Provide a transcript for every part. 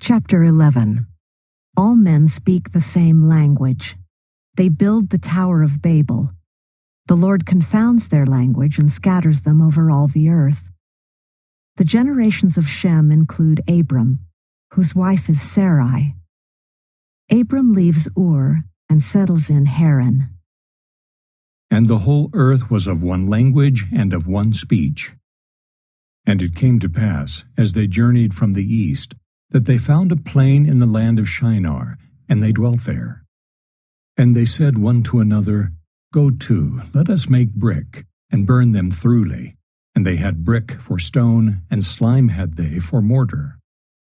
Chapter 11. All men speak the same language. They build the Tower of Babel. The Lord confounds their language and scatters them over all the earth. The generations of Shem include Abram, whose wife is Sarai. Abram leaves Ur and settles in Haran. And the whole earth was of one language and of one speech. And it came to pass, as they journeyed from the east, that they found a plain in the land of Shinar, and they dwelt there. And they said one to another, Go to, let us make brick, and burn them thoroughly. And they had brick for stone, and slime had they for mortar.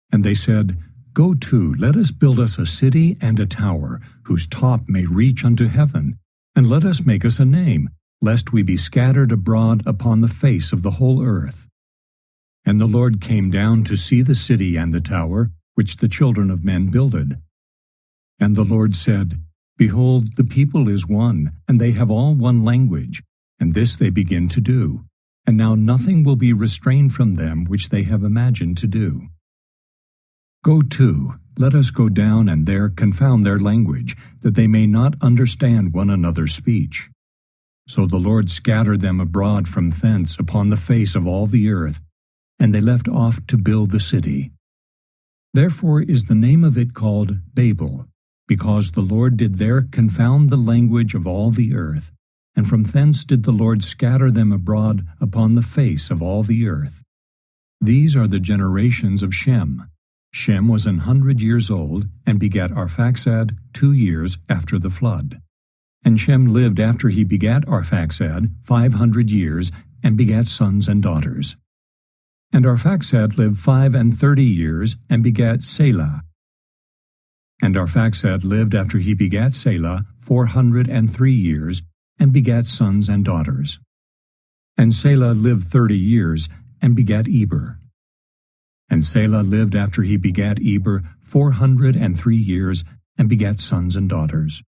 And they said, Go to, let us build us a city and a tower, whose top may reach unto heaven, and let us make us a name, lest we be scattered abroad upon the face of the whole earth. And the Lord came down to see the city and the tower, which the children of men builded. And the Lord said, Behold, the people is one, and they have all one language, and this they begin to do. And now nothing will be restrained from them which they have imagined to do. Go to, let us go down and there confound their language, that they may not understand one another's speech. So the Lord scattered them abroad from thence upon the face of all the earth, and they left off to build the city. Therefore is the name of it called Babel, because the Lord did there confound the language of all the earth, and from thence did the Lord scatter them abroad upon the face of all the earth. These are the generations of Shem. Shem was 100 years old, and begat Arphaxad 2 years after the flood. And Shem lived after he begat Arphaxad 500 years, and begat sons and daughters. And Arphaxad lived 35 years, and begat Selah. And Arphaxad lived after he begat Selah 403 years, and begat sons and daughters. And Selah lived 30 years, and begat Eber. And Selah lived after he begat Eber 403 years, and begat sons and daughters.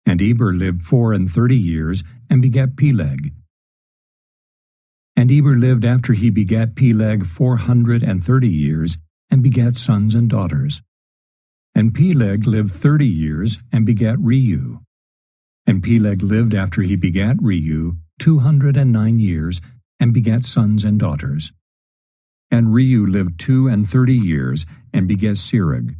And Eber lived 34 years, and begat Peleg. And Eber lived after he begat Peleg 430 years, and begat sons and daughters. And Peleg lived 30 years, and begat Reu. And Peleg lived after he begat Reu 209 years, and begat sons and daughters. And Reu lived 32 years, and begat Serug.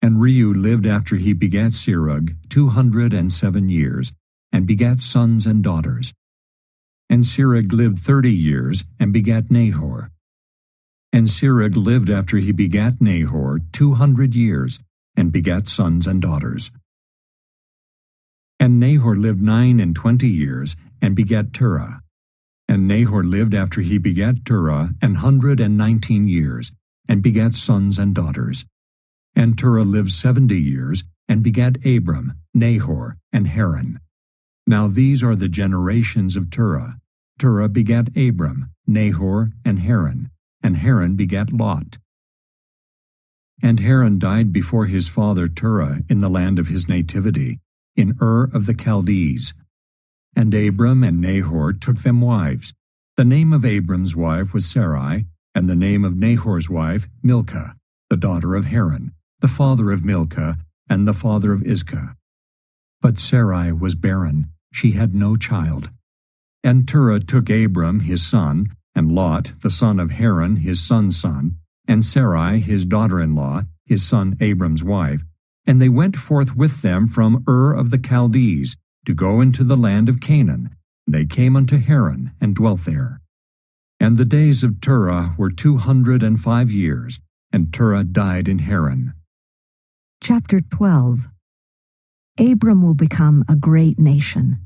And Reu lived after he begat Serug 207 years, and begat sons and daughters. And Serug lived 30 years, and begat Nahor. And Serug lived after he begat Nahor 200 years, and begat sons and daughters. And Nahor lived 29 years, and begat Terah. And Nahor lived after he begat Terah 119 years, and begat sons and daughters. And Terah lived 70 years, and begat Abram, Nahor, and Haran. Now these are the generations of Terah. Terah begat Abram, Nahor, and Haran begat Lot. And Haran died before his father Terah in the land of his nativity, in Ur of the Chaldees. And Abram and Nahor took them wives. The name of Abram's wife was Sarai, and the name of Nahor's wife Milcah, the daughter of Haran, the father of Milcah, and the father of Iscah. But Sarai was barren, she had no child. And Terah took Abram his son, and Lot, the son of Haran his son's son, and Sarai his daughter-in-law, his son Abram's wife, and they went forth with them from Ur of the Chaldees, to go into the land of Canaan. They came unto Haran, and dwelt there. And the days of Terah were 205 years, and Terah died in Haran. Chapter 12. Abram will become a great nation.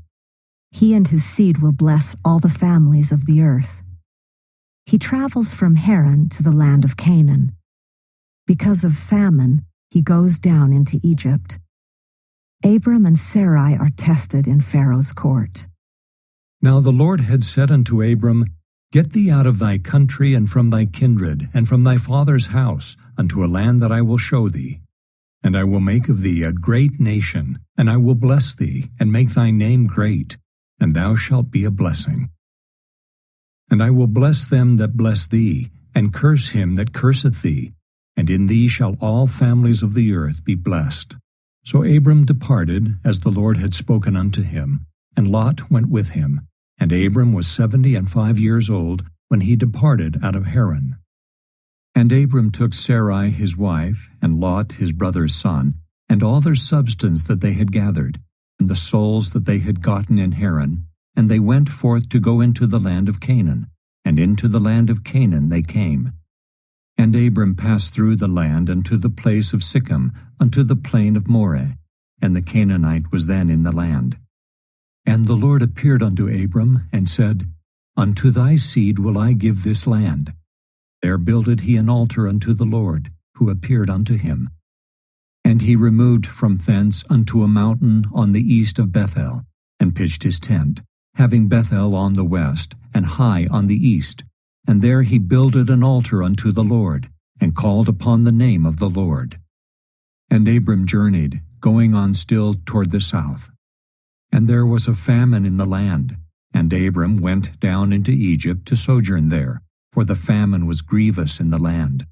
He and his seed will bless all the families of the earth. He travels from Haran to the land of Canaan. Because of famine, he goes down into Egypt. Abram and Sarai are tested in Pharaoh's court. Now the Lord had said unto Abram, Get thee out of thy country, and from thy kindred, and from thy father's house, unto a land that I will show thee. And I will make of thee a great nation, and I will bless thee, and make thy name great, and thou shalt be a blessing. And I will bless them that bless thee, and curse him that curseth thee, and in thee shall all families of the earth be blessed. So Abram departed, as the Lord had spoken unto him, and Lot went with him. And Abram was 75 years old when he departed out of Haran. And Abram took Sarai his wife, and Lot his brother's son, and all their substance that they had gathered, and the souls that they had gotten in Haran, and they went forth to go into the land of Canaan, and into the land of Canaan they came. And Abram passed through the land unto the place of Sichem, unto the plain of Moreh, and the Canaanite was then in the land. And the Lord appeared unto Abram, and said, Unto thy seed will I give this land. There builded he an altar unto the Lord, who appeared unto him. And he removed from thence unto a mountain on the east of Bethel, and pitched his tent, having Bethel on the west, and Hai on the east. And there he builded an altar unto the Lord, and called upon the name of the Lord. And Abram journeyed, going on still toward the south. And there was a famine in the land, and Abram went down into Egypt to sojourn there, for the famine was grievous in the land.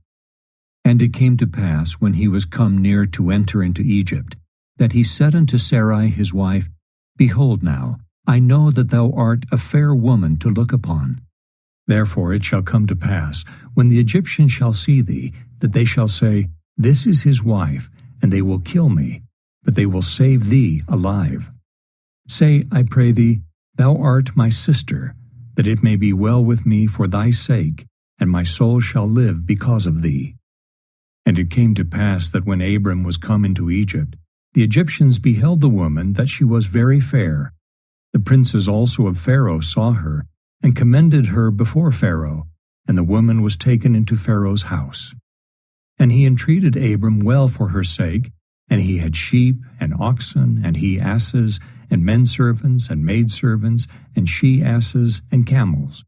And it came to pass, when he was come near to enter into Egypt, that he said unto Sarai his wife, Behold now, I know that thou art a fair woman to look upon. Therefore it shall come to pass, when the Egyptians shall see thee, that they shall say, This is his wife, and they will kill me, but they will save thee alive. Say, I pray thee, Thou art my sister, that it may be well with me for thy sake, and my soul shall live because of thee. And it came to pass that when Abram was come into Egypt, the Egyptians beheld the woman that she was very fair. The princes also of Pharaoh saw her, and commended her before Pharaoh, and the woman was taken into Pharaoh's house. And he entreated Abram well for her sake, and he had sheep, and oxen, and he asses, and menservants, and maidservants, and she asses, and camels.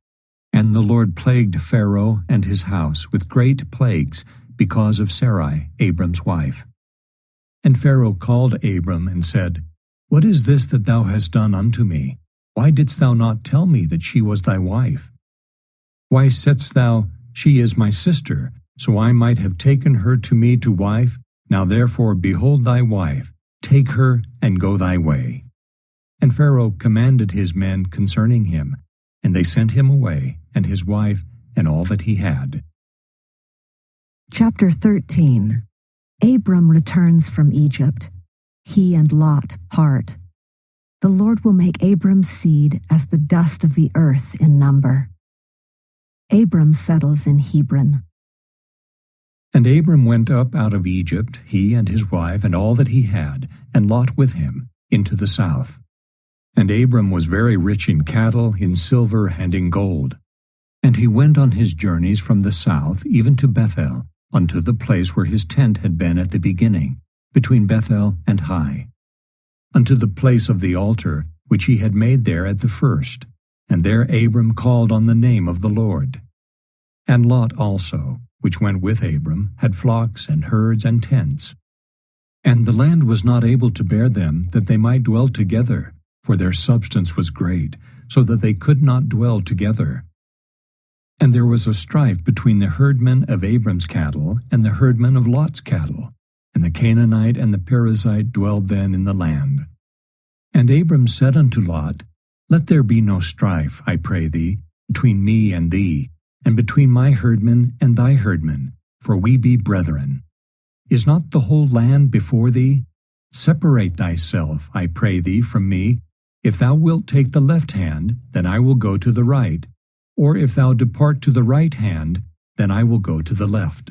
And the Lord plagued Pharaoh and his house with great plagues, because of Sarai, Abram's wife. And Pharaoh called Abram, and said, What is this that thou hast done unto me? Why didst thou not tell me that she was thy wife? Why saidst thou, She is my sister, so I might have taken her to me to wife? Now therefore behold thy wife, take her, and go thy way. And Pharaoh commanded his men concerning him, and they sent him away, and his wife, and all that he had. Chapter 13. Abram returns from Egypt. He and Lot part. The Lord will make Abram's seed as the dust of the earth in number. Abram settles in Hebron. And Abram went up out of Egypt, he and his wife, and all that he had, and Lot with him, into the south. And Abram was very rich in cattle, in silver, and in gold. And he went on his journeys from the south even to Bethel, unto the place where his tent had been at the beginning, between Bethel and Hai, unto the place of the altar which he had made there at the first. And there Abram called on the name of the Lord. And Lot also, which went with Abram, had flocks and herds and tents. And the land was not able to bear them, that they might dwell together, for their substance was great, so that they could not dwell together. And there was a strife between the herdmen of Abram's cattle and the herdmen of Lot's cattle, and the Canaanite and the Perizzite dwelled then in the land. And Abram said unto Lot, Let there be no strife, I pray thee, between me and thee, and between my herdmen and thy herdmen, for we be brethren. Is not the whole land before thee? Separate thyself, I pray thee, from me. If thou wilt take the left hand, then I will go to the right. Or if thou depart to the right hand, then I will go to the left.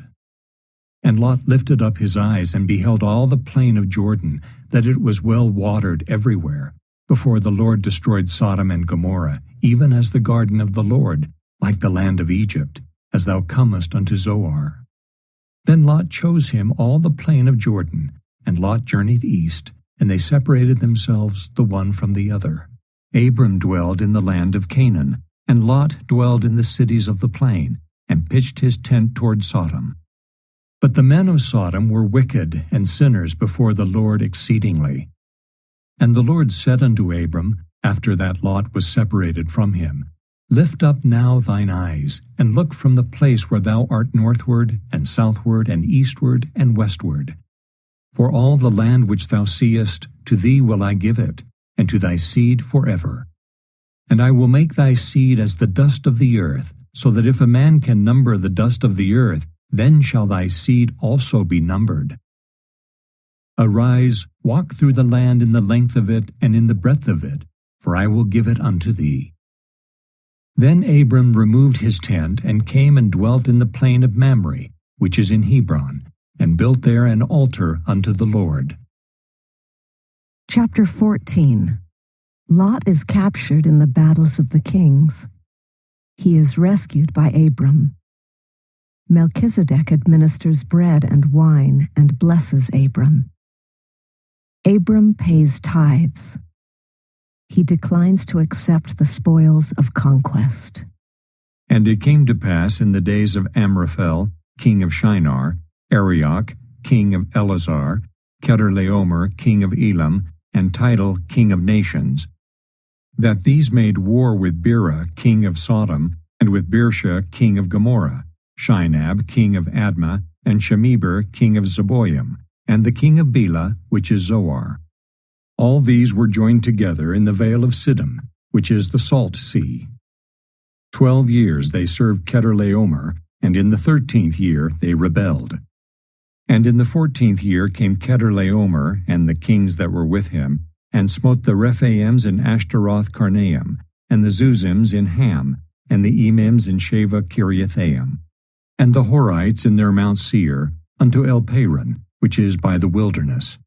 And Lot lifted up his eyes, and beheld all the plain of Jordan, that it was well watered everywhere, before the Lord destroyed Sodom and Gomorrah, even as the garden of the Lord, like the land of Egypt, as thou comest unto Zoar. Then Lot chose him all the plain of Jordan, and Lot journeyed east, and they separated themselves the one from the other. Abram dwelled in the land of Canaan, and Lot dwelled in the cities of the plain, and pitched his tent toward Sodom. But the men of Sodom were wicked and sinners before the Lord exceedingly. And the Lord said unto Abram, after that Lot was separated from him, Lift up now thine eyes, and look from the place where thou art northward, and southward, and eastward, and westward. For all the land which thou seest, to thee will I give it, and to thy seed forever. And I will make thy seed as the dust of the earth, so that if a man can number the dust of the earth, then shall thy seed also be numbered. Arise, walk through the land in the length of it and in the breadth of it, for I will give it unto thee. Then Abram removed his tent and came and dwelt in the plain of Mamre, which is in Hebron, and built there an altar unto the Lord. Chapter 14. Lot is captured in the battles of the kings. He is rescued by Abram. Melchizedek administers bread and wine and blesses Abram. Abram pays tithes. He declines to accept the spoils of conquest. And it came to pass in the days of Amraphel, king of Shinar, Arioch, king of Elazar, Chedorlaomer, king of Elam, and Tidal, king of nations, that these made war with Bera, king of Sodom, and with Birsha, king of Gomorrah, Shinab, king of Admah, and Shemeber, king of Zeboim, and the king of Bela, which is Zoar. All these were joined together in the vale of Siddim, which is the Salt Sea. 12 years they served Chedorlaomer, and in the 13th year they rebelled. And in the 14th year came Chedorlaomer and the kings that were with him, and smote the Rephaims in Ashtaroth Karnaim, and the Zuzims in Ham, and the Emims in Sheva Kiriathaim, and the Horites in their Mount Seir, unto El-Paran, which is by the wilderness.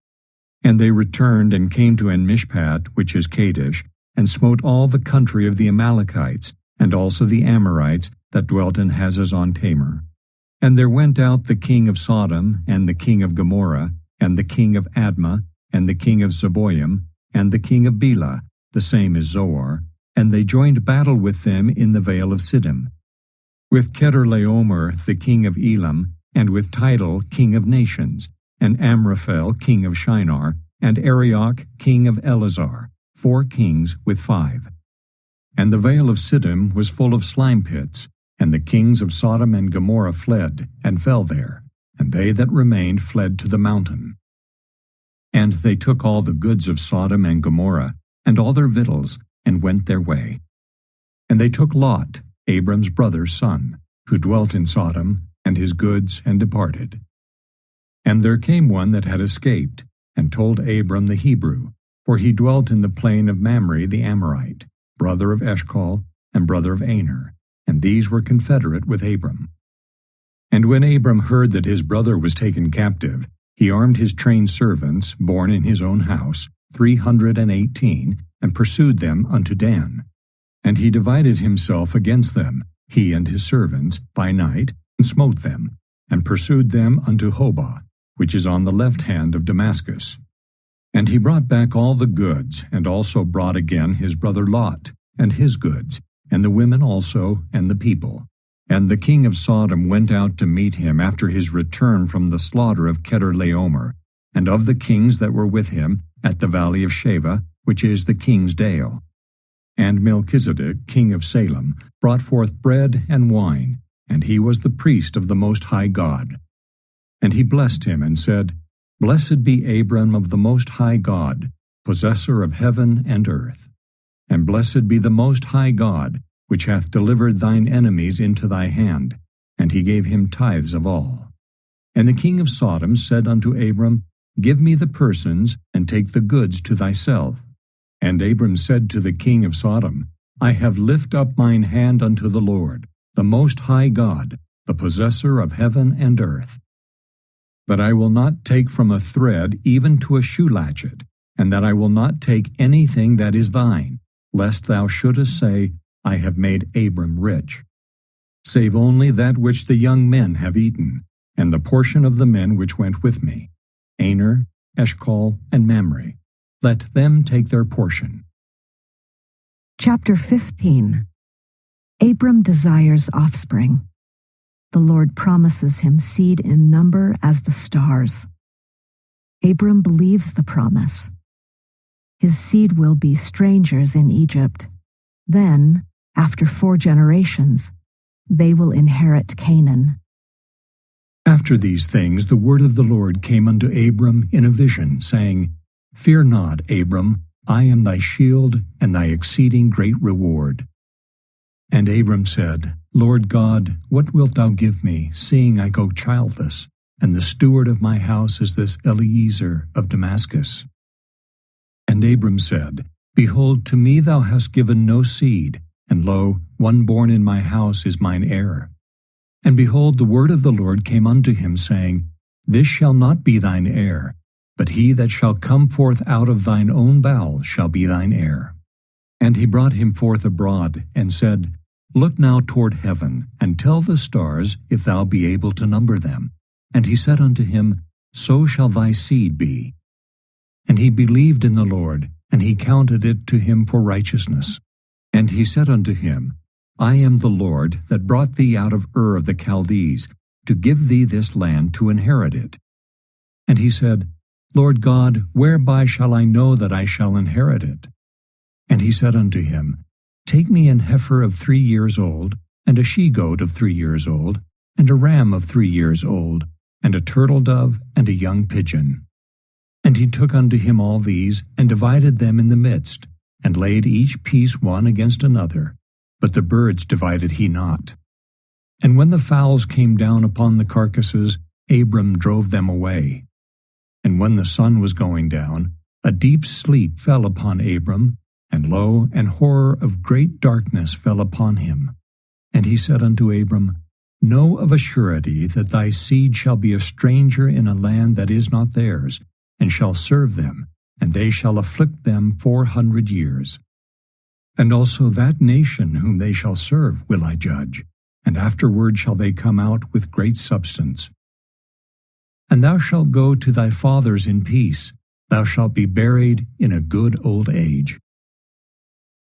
And they returned and came to En-Mishpat, which is Kadesh, and smote all the country of the Amalekites, and also the Amorites that dwelt in Hazazon-Tamar. And there went out the king of Sodom, and the king of Gomorrah, and the king of Admah, and the king of Zeboim, and the king of Bela, the same is Zoar, and they joined battle with them in the vale of Siddim, with Chedorlaomer the king of Elam, and with Tidal king of nations, and Amraphel king of Shinar, and Arioch king of Elazar, 4 kings with 5. And the vale of Siddim was full of slime pits, and the kings of Sodom and Gomorrah fled, and fell there, and they that remained fled to the mountain. And they took all the goods of Sodom and Gomorrah, and all their victuals, and went their way. And they took Lot, Abram's brother's son, who dwelt in Sodom, and his goods, and departed. And there came one that had escaped, and told Abram the Hebrew, for he dwelt in the plain of Mamre the Amorite, brother of Eshcol, and brother of Aner, and these were confederate with Abram. And when Abram heard that his brother was taken captive, he armed his trained servants, born in his own house, 318, and pursued them unto Dan. And he divided himself against them, he and his servants, by night, and smote them, and pursued them unto Hobah, which is on the left hand of Damascus. And he brought back all the goods, and also brought again his brother Lot, and his goods, and the women also, and the people. And the king of Sodom went out to meet him after his return from the slaughter of Chedorlaomer, and of the kings that were with him, at the valley of Sheva, which is the king's dale. And Melchizedek, king of Salem, brought forth bread and wine, and he was the priest of the Most High God. And he blessed him, and said, Blessed be Abram of the Most High God, possessor of heaven and earth. And blessed be the Most High God, which hath delivered thine enemies into thy hand. And he gave him tithes of all. And the king of Sodom said unto Abram, Give me the persons, and take the goods to thyself. And Abram said to the king of Sodom, I have lift up mine hand unto the Lord, the Most High God, the possessor of heaven and earth. But I will not take from a thread even to a shoe latchet, and that I will not take anything that is thine, lest thou shouldest say, I have made Abram rich. Save only that which the young men have eaten, and the portion of the men which went with me, Aner, Eshcol, and Mamre. Let them take their portion. Chapter 15. Abram desires offspring. The Lord promises him seed in number as the stars. Abram believes the promise. His seed will be strangers in Egypt. Then, After 4 generations, they will inherit Canaan. After these things the word of the Lord came unto Abram in a vision, saying, Fear not, Abram, I am thy shield and thy exceeding great reward. And Abram said, Lord God, what wilt thou give me, seeing I go childless, and the steward of my house is this Eliezer of Damascus? And Abram said, Behold, to me thou hast given no seed, and lo, one born in my house is mine heir. And behold, the word of the Lord came unto him, saying, This shall not be thine heir, but he that shall come forth out of thine own bowels shall be thine heir. And he brought him forth abroad, and said, Look now toward heaven, and tell the stars, if thou be able to number them. And he said unto him, So shall thy seed be. And he believed in the Lord, and he counted it to him for righteousness. And he said unto him, I am the Lord that brought thee out of Ur of the Chaldees, to give thee this land to inherit it. And he said, Lord God, whereby shall I know that I shall inherit it? And he said unto him, Take me an heifer of 3 years old, and a she-goat of 3 years old, and a ram of 3 years old, and a turtle-dove, and a young pigeon. And he took unto him all these, and divided them in the midst, and laid each piece one against another, but the birds divided he not. And when the fowls came down upon the carcasses, Abram drove them away. And when the sun was going down, a deep sleep fell upon Abram, and lo, an horror of great darkness fell upon him. And he said unto Abram, Know of a surety that thy seed shall be a stranger in a land that is not theirs, and shall serve them, and they shall afflict them 400 years. And also that nation whom they shall serve will I judge, and afterward shall they come out with great substance. And thou shalt go to thy fathers in peace, thou shalt be buried in a good old age.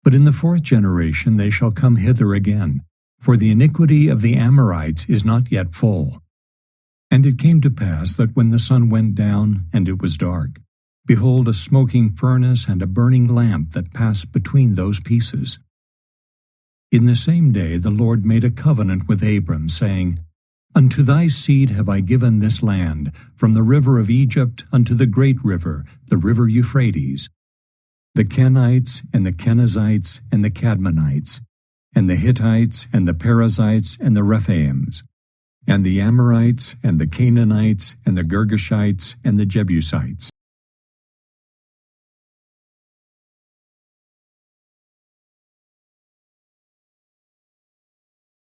But in the 4th generation they shall come hither again, for the iniquity of the Amorites is not yet full. And it came to pass that when the sun went down, and it was dark, behold, a smoking furnace and a burning lamp that passed between those pieces. In the same day the Lord made a covenant with Abram, saying, Unto thy seed have I given this land, from the river of Egypt unto the great river, the river Euphrates, the Kenites, and the Kenizzites, and the Cadmonites, and the Hittites, and the Perizzites, and the Rephaims, and the Amorites, and the Canaanites, and the Girgashites, and the Jebusites.